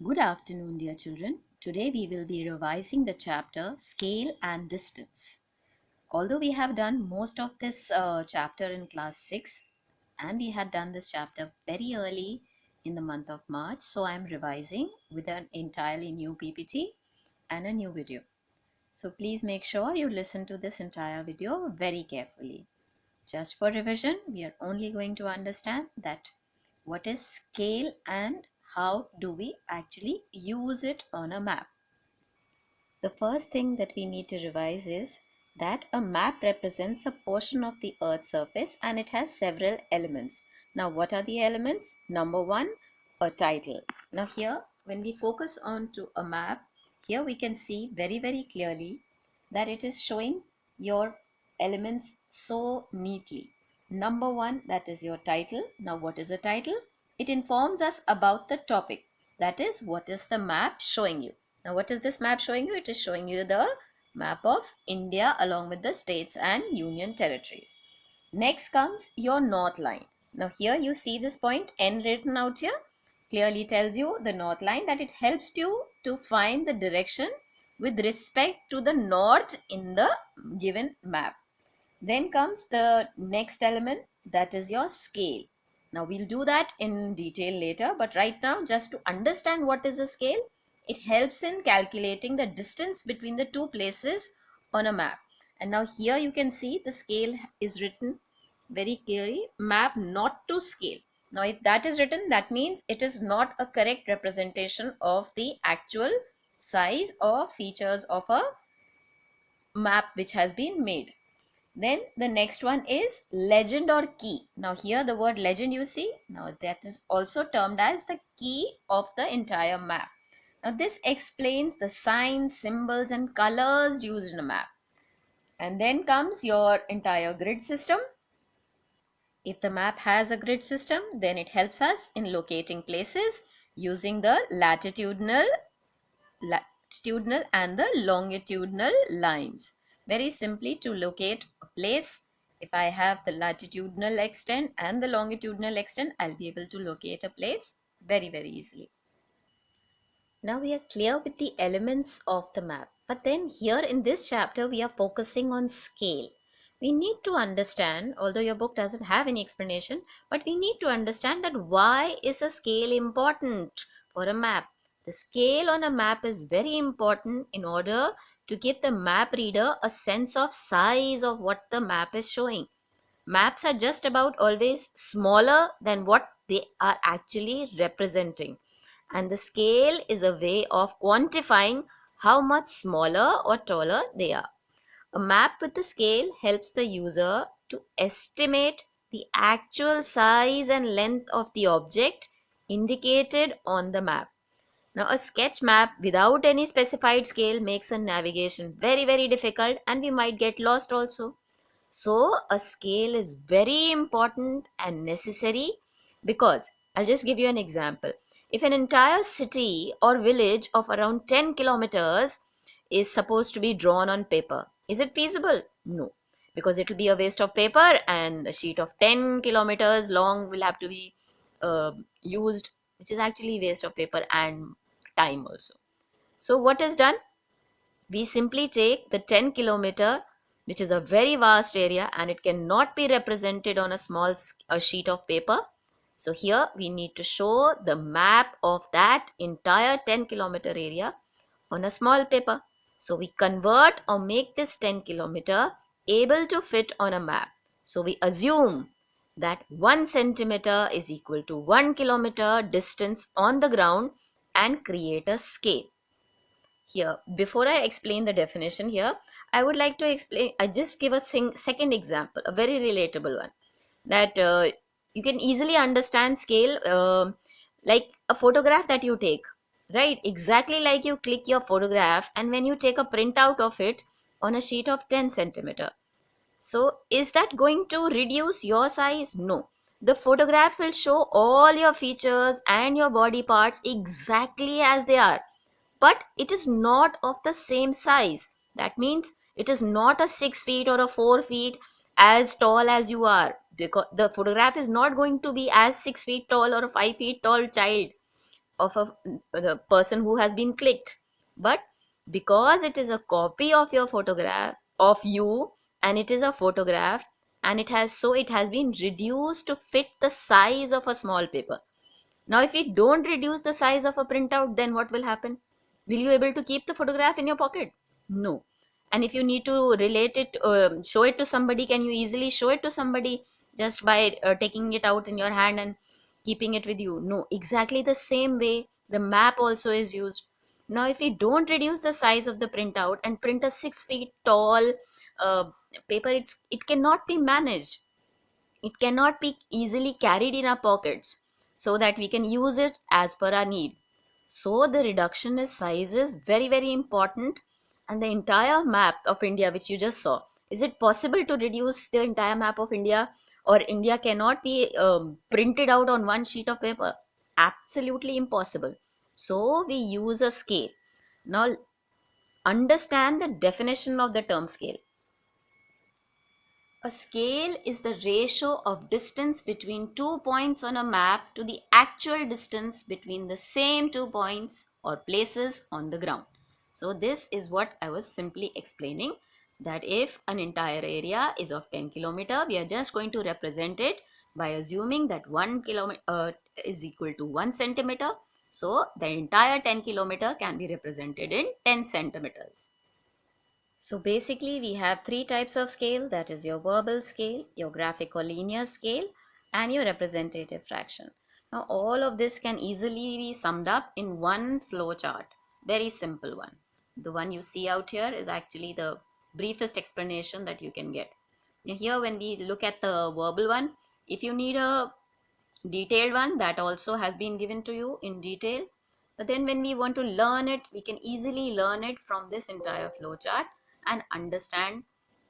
Good afternoon, dear children. Today we will be revising the chapter Scale and Distance. Although we have done most of this chapter in class 6 and we had done this chapter very early in the month of March, so I am revising with an entirely new PPT and a new video. So please make sure you listen to this entire video very carefully. Just for revision, we are only going to understand that what is scale and how do we actually use it on a map. The first thing that we need to revise is that a map represents a portion of the Earth's surface and it has several elements. Now, what are the elements? Number one, a title. Now here, when we focus on to a map, here we can see very clearly that it is showing your elements so neatly. Number one, that is your title. Now, what is a title? It informs us about the topic. That is, what is the map showing you? Now, what is this map showing you? It is showing you the map of India along with the states and union territories. Next comes your north line. Now, here you see this point N written out here. Clearly tells you the north line, that it helps you to find the direction with respect to the north in the given map. Then comes the next element, that is your scale. Now we'll do that in detail later, but right now, just to understand what is a scale, it helps in calculating the distance between the two places on a map. And now here you can see the scale is written very clearly, map not to scale. Now if that is written, that means it is not a correct representation of the actual size or features of a map which has been made. Then the next one is legend or key. Now here the word legend you see, now that is also termed as the key of the entire map. Now this explains the signs, symbols and colors used in a map. And then comes your entire grid system. If the map has a grid system, then it helps us in locating places using the latitudinal and the longitudinal lines. Very simply, to locate a place, if I have the latitudinal extent and the longitudinal extent, I'll be able to locate a place very easily. Now we are clear with the elements of the map. But then here in this chapter, we are focusing on scale. We need to understand, although your book doesn't have any explanation, but we need to understand that why is a scale important for a map. The scale on a map is very important in order to give the map reader a sense of size of what the map is showing. Maps are just about always smaller than what they are actually representing. And the scale is a way of quantifying how much smaller or taller they are. A map with the scale helps the user to estimate the actual size and length of the object indicated on the map. Now, a sketch map without any specified scale makes a navigation very difficult and we might get lost also. So, a scale is very important and necessary because I'll just give you an example. If an entire city or village of around 10 kilometers is supposed to be drawn on paper, is it feasible? No, because it will be a waste of paper and a sheet of 10 kilometers long will have to be used, which is actually waste of paper and time also. So, what is done? We simply take the 10 kilometer, which is a very vast area and it cannot be represented on a small sheet of paper. So here we need to show the map of that entire 10 kilometer area on a small paper. So we convert or make this 10 kilometer able to fit on a map. So we assume that 1 centimeter is equal to 1 kilometer distance on the ground and create a scale. Here, before I explain the definition here, I would like to explain, I just give a second example, a very relatable one, that you can easily understand scale, like a photograph that you take, right? Exactly like you click your photograph and when you take a printout of it on a sheet of 10 centimeter. So is that going to reduce your size? No. The photograph will show all your features and your body parts exactly as they are, but it is not of the same size. That means it is not a 6 feet or a 4 feet as tall as you are, because the photograph is not going to be as 6 feet tall or a 5 feet tall child. of the person who has been clicked. But because it is a copy of your photograph of you, and it is a photograph, and it has been reduced to fit the size of a small paper. Now if we don't reduce the size of a printout, then what will happen? Will you able to keep the photograph in your pocket? No. And if you need to relate it, show it to somebody, can you easily show it to somebody just by taking it out in your hand and keeping it with you? No. Exactly the same way the map also is used. Now if we don't reduce the size of the printout and print a 6 feet tall uh, paper, it cannot be managed, it cannot be easily carried in our pockets, so that we can use it as per our need. So the reduction in size is very, very important. And the entire map of India which you just saw, is it possible to reduce the entire map of India, or India cannot be printed out on one sheet of paper? Absolutely impossible. So we use a scale. Now understand the definition of the term scale. A scale is the ratio of distance between 2 points on a map to the actual distance between the same 2 points or places on the ground. So this is what I was simply explaining, that if an entire area is of 10 kilometer, we are just going to represent it by assuming that 1 kilometer is equal to 1 centimeter. So the entire 10 kilometer can be represented in 10 centimeters. So basically we have three types of scale, that is your verbal scale, your graphic or linear scale, and your representative fraction. Now all of this can easily be summed up in one flow chart, very simple one. The one you see out here is actually the briefest explanation that you can get. Now here when we look at the verbal one, if you need a detailed one, that also has been given to you in detail. But then when we want to learn it, we can easily learn it from this entire flowchart and understand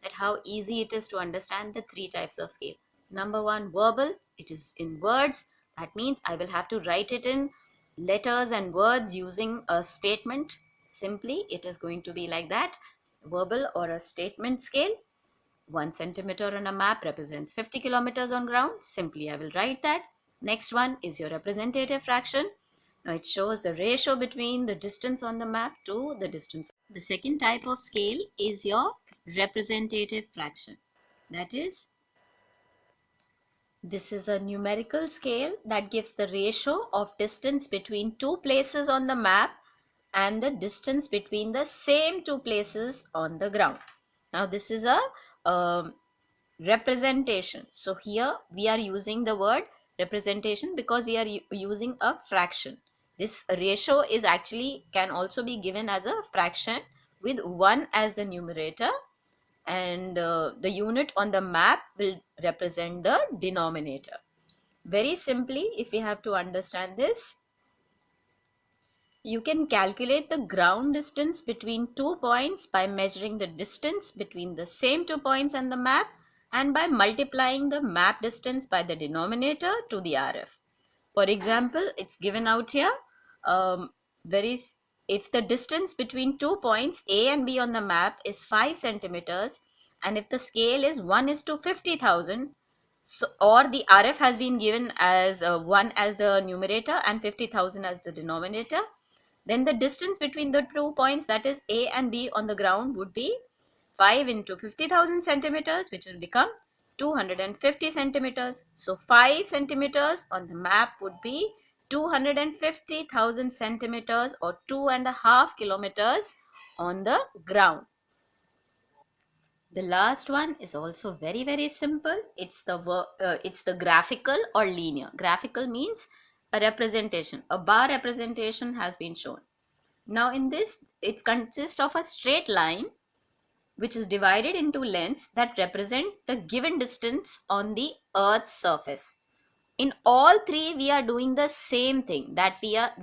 that how easy it is to understand the three types of scale. Number one, verbal, it is in words. That means I will have to write it in letters and words using a statement. Simply, it is going to be like that, verbal or a statement scale. 1 centimeter on a map represents 50 kilometers on ground. Simply, I will write that. Next one is your representative fraction. Now, it shows the ratio between the distance on the map to the distance. The second type of scale is your representative fraction. That is, this is a numerical scale that gives the ratio of distance between two places on the map and the distance between the same two places on the ground. Now, this is a representation. So here we are using the word representation because we are using a fraction. This ratio is actually can also be given as a fraction with 1 as the numerator, and the unit on the map will represent the denominator. Very simply, if we have to understand this, you can calculate the ground distance between 2 points by measuring the distance between the same 2 points on the map and by multiplying the map distance by the denominator to the RF. For example, it's given out here. Um, if the distance between 2 points A and B on the map is 5 centimeters, and if the scale is 1:50,000, so, or the RF has been given as 1 as the numerator and 50,000 as the denominator, then the distance between the 2 points, that is A and B on the ground, would be 5 into 50,000 centimeters, which will become 250 centimeters. So 5 centimeters on the map would be 250,000 centimeters or 2.5 kilometers on the ground. The last one is also very, very simple. It's the graphical or linear. Graphical means a representation. A bar representation has been shown. Now in this, it consists of a straight line which is divided into lengths that represent the given distance on the Earth's surface. In all three, we are doing the same thing, that we are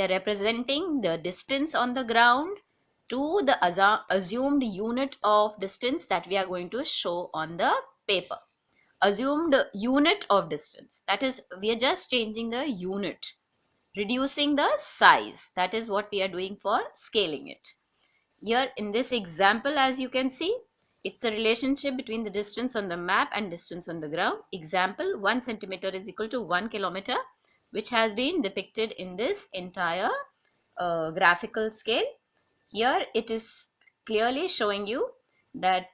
representing the distance on the ground to the assumed unit of distance that we are going to show on the paper. Assumed unit of distance, that is, we are just changing the unit, reducing the size. That is what we are doing for scaling it. Here in this example, as you can see, it's the relationship between the distance on the map and distance on the ground. Example, 1 centimeter is equal to 1 kilometer. which has been depicted in this entire graphical scale. Here it is clearly showing you that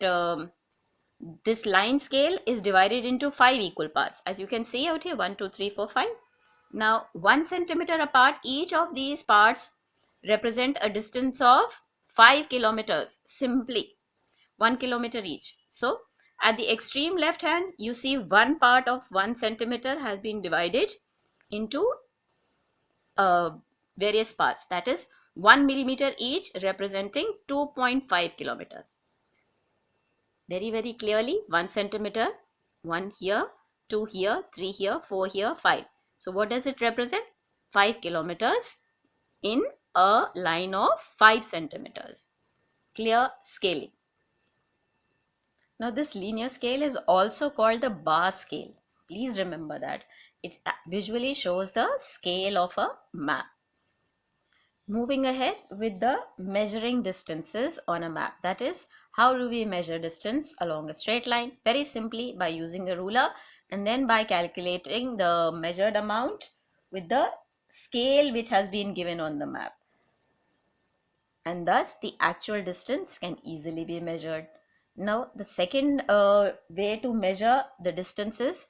this line scale is divided into 5 equal parts. As you can see out here, 1, 2, 3, 4, 5. Now 1 centimeter apart, each of these parts represent a distance of 5 kilometers, simply 1 kilometer each. So at the extreme left hand, you see one part of 1 centimeter has been divided into various parts, that is 1 millimeter each, representing 2.5 kilometers. Very clearly, 1 centimeter, 1 here, 2 here, 3 here, 4 here, 5. So what does it represent? 5 kilometers in a line of 5 centimeters. Clear scaling. Now this linear scale is also called the bar scale. Please remember that. It visually shows the scale of a map. Moving ahead with the measuring distances on a map. That is, how do we measure distance along a straight line? Very simply, by using a ruler and then by calculating the measured amount with the scale which has been given on the map. And thus the actual distance can easily be measured. Now the second way to measure the distances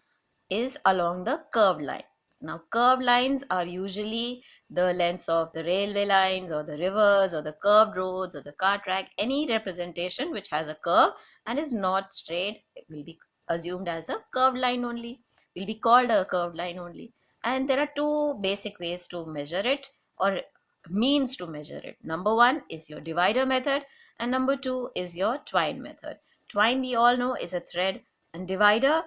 is along the curved line. Now curved lines are usually the lengths of the railway lines or the rivers or the curved roads or the car track. Any representation which has a curve and is not straight will be assumed as a curved line only, will be called a curved line only. And there are two basic ways to measure it, or means to measure it. Number one is your divider method and number two is your twine method. Twine, we all know, is a thread, and divider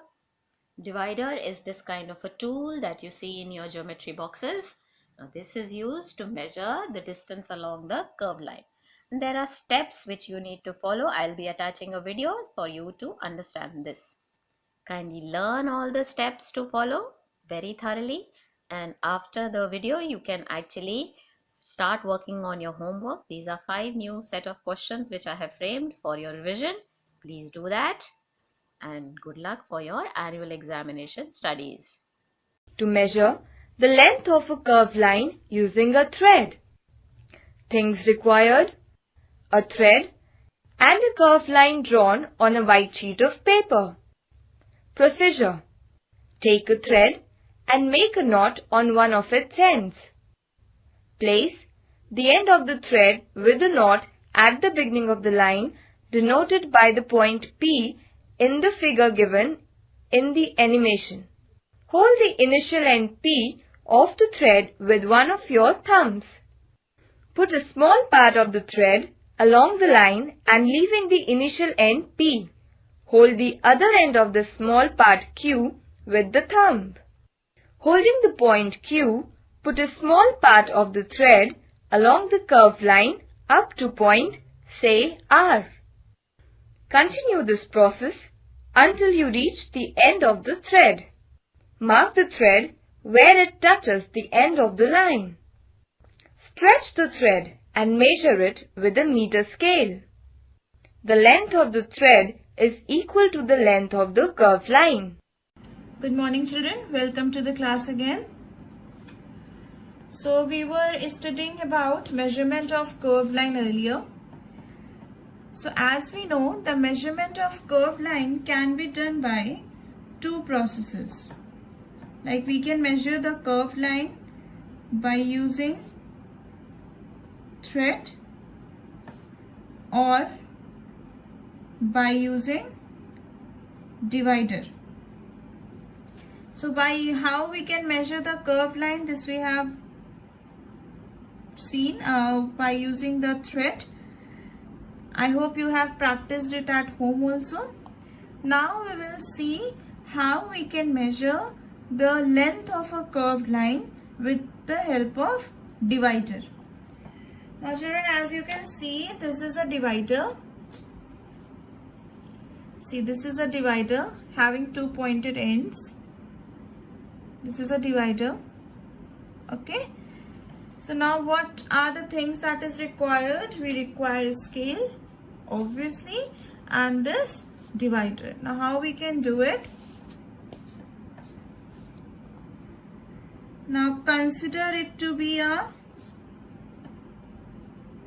is this kind of a tool that you see in your geometry boxes. Now this is used to measure the distance along the curved line. And there are steps which you need to follow. I'll be attaching a video for you to understand this. Kindly learn all the steps to follow very thoroughly, and after the video you can actually start working on your homework. These are 5 new set of questions which I have framed for your revision. Please do that, and good luck for your annual examination studies. To measure the length of a curved line using a thread. Things required: a thread and a curved line drawn on a white sheet of paper. Procedure: take a thread and make a knot on one of its ends. Place the end of the thread with the knot at the beginning of the line denoted by the point P in the figure given in the animation. Hold the initial end P of the thread with one of your thumbs. Put a small part of the thread along the line and leaving the initial end P. Hold the other end of the small part Q with the thumb. Holding the point Q, put a small part of the thread along the curved line up to point, say, R. Continue this process until you reach the end of the thread. Mark the thread where it touches the end of the line. Stretch the thread and measure it with a meter scale. The length of the thread is equal to the length of the curved line. Good morning, children. Welcome to the class again. So we were studying about measurement of curved line earlier. So as we know, the measurement of curved line can be done by 2 processes. Like we can measure the curved line by using thread or by using divider. So by how we can measure the curved line, this we have seen by using the thread. I hope you have practiced it at home also. Now we will see how we can measure the length of a curved line with the help of divider. Now children, as you can see, this is a divider. See, this is a divider having 2 pointed ends. This is a divider. Okay. So now what are the things that is required? We require a scale, obviously, and this divider. Now, how we can do it? Now, how we can measure the length of a curved line with the help of divider. Now, children, as you can see, this is a divider. See, this is a divider having 2 pointed ends. This is a divider. Okay. So now what are the things that is required? We require a scale, obviously, and this divider. Now how we can do it? Now consider it to be a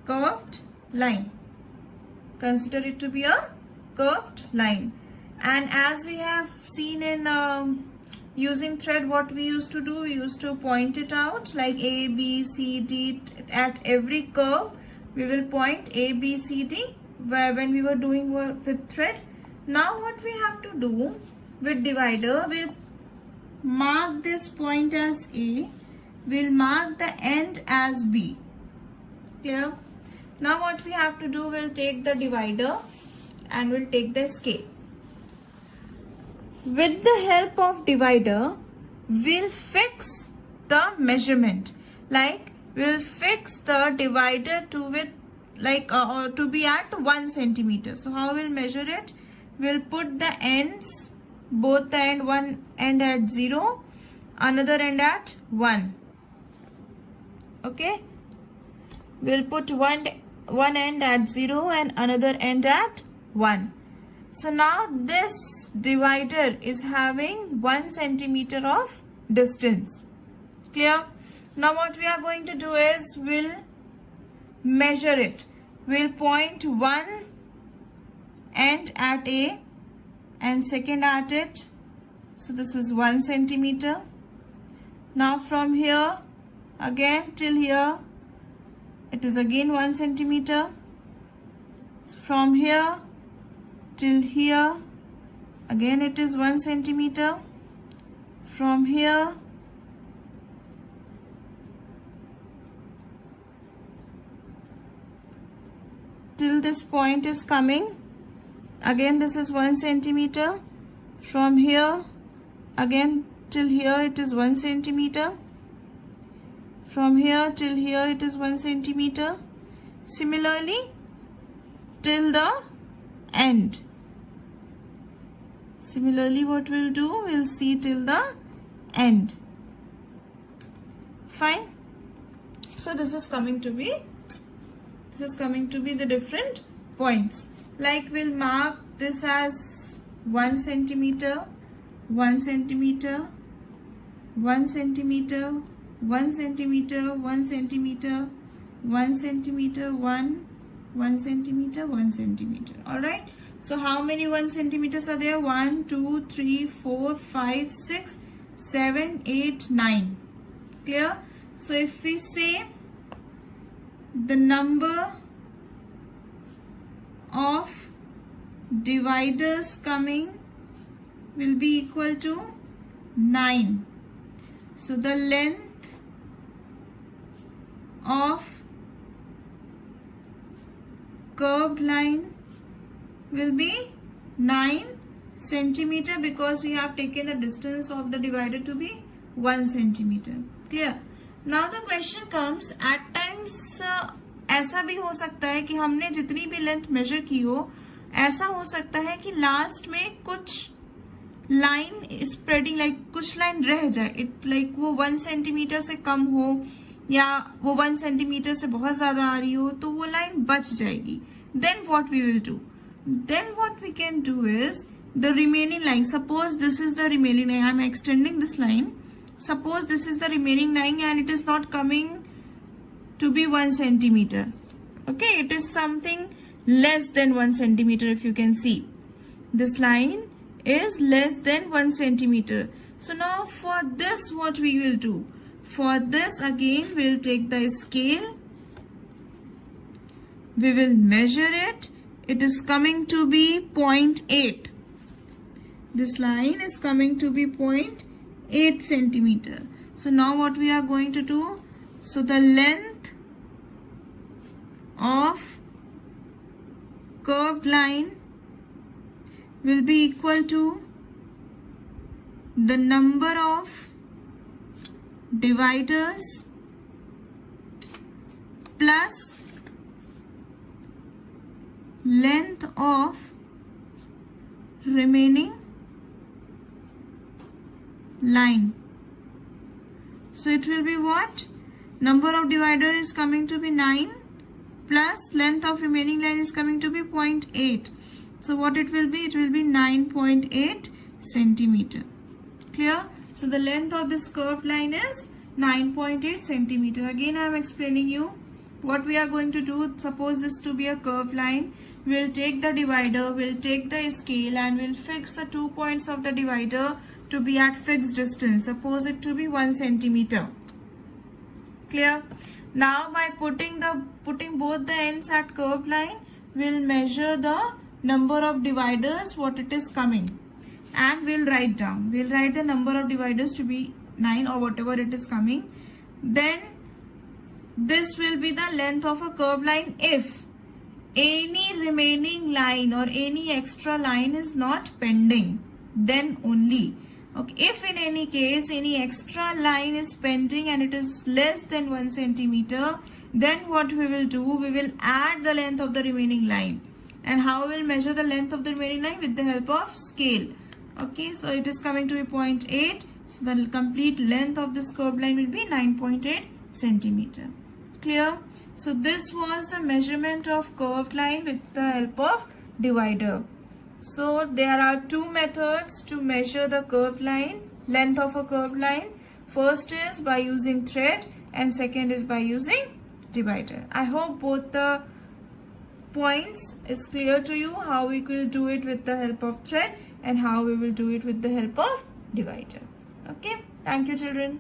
curved line. Consider it to be a curved line. And as we have seen in using thread, what we used to do, we used to point it out like A, B, C, D. At every curve we will point A, B, C, D when we were doing work with thread. Now what we have to do with divider, we'll mark this point as A, we'll mark the end as B. Clear? Now what we have to do, we'll take the divider and we'll take the scale. With the help of divider, we'll fix the measurement. Like we'll fix the divider to be at 1 centimeter. So how we'll measure it? We'll put the ends, both the end, one end at 0, another end at 1. Okay? We'll put one end at 0 and another end at 1. So now this divider is having 1 centimeter of distance. Clear? Now what we are going to do is we'll measure it. We'll point one end at A and second at it. So this is 1 centimeter. Now from here again till here, it is again 1 centimeter. From here till here, again it is 1 centimeter. From here till this point is coming, again this is 1 centimeter. From here again till here it is 1 centimeter. From here till here it is 1 centimeter. Similarly till the end. Similarly what we'll do, we'll see till the end. Fine. So this is coming to be the different points. Like we'll mark this as 1 centimeter, 1 centimeter, 1 centimeter, 1 centimeter, 1 centimeter, 1 centimeter, 1 centimeter, 1 centimeter. Alright. So how many 1 centimeters are there? 1, 2, 3, 4, 5, 6, 7, 8, 9. Clear? So if we say the number of dividers coming will be equal to 9. So the length of curved line will be 9 centimeter because we have taken the distance of the divider to be 1 centimeter. Clear? Now the question comes, at times ऐसा भी हो सकता है कि हमने जितनी भी length major की हो, ऐसा हो सकता है कि लास्ट में कुछ लाइन स्प्रेडिंग कुछ लाइन रह जाए, वो 1 सेंटीमीटर से कम हो या वो 1 सेंटीमीटर से बहुत ज्यादा आ रही हो, तो वो लाइन बच जाएगी. Then what we will do? Then what we can do is the remaining line. Suppose this is the remaining line. I am extending this line. Suppose this is the remaining line and it is not coming to be 1 centimeter. Okay, it is something less than 1 centimeter. If you can see, this line is less than 1 centimeter. So now for this, what we will do? For this again, we'll take the scale. We will measure it. It is coming to be 0.8. This line is coming to be 0.8 centimeter. So now what we are going to do? So the length of curved line will be equal to the number of dividers plus length of remaining line. So it will be what? Number of divider is coming to be 9 plus length of remaining line is coming to be 0.8. So what it will be? It will be 9.8 centimeter. Clear? So the length of this curved line is 9.8 centimeter. Again I am explaining you what we are going to do. Suppose this to be a curved line. We'll take the divider, we'll take the scale and we'll fix the 2 points of the divider to be at fixed distance. Suppose it to be 1 centimeter. Clear? Now by putting both the ends at curved line, we'll measure the number of dividers what it is coming, and we'll write down. We'll write the number of dividers to be 9 or whatever it is coming. Then this will be the length of a curved line if any remaining line or any extra line is not pending, then only. Okay, if in any case any extra line is pending and it is less than 1 centimeter, then what we will do, we will add the length of the remaining line. And how we will measure the length of the remaining line? With the help of scale. Okay, so it is coming to be 0.8. So the complete length of this curved line will be 9.8 centimeter. Clear? So this was the measurement of curved line with the help of divider. So there are two methods to measure the curved line, length of a curved line. First is by using thread and second is by using divider. I hope both the points is clear to you, how we will do it with the help of thread and how we will do it with the help of divider. Okay, thank you children.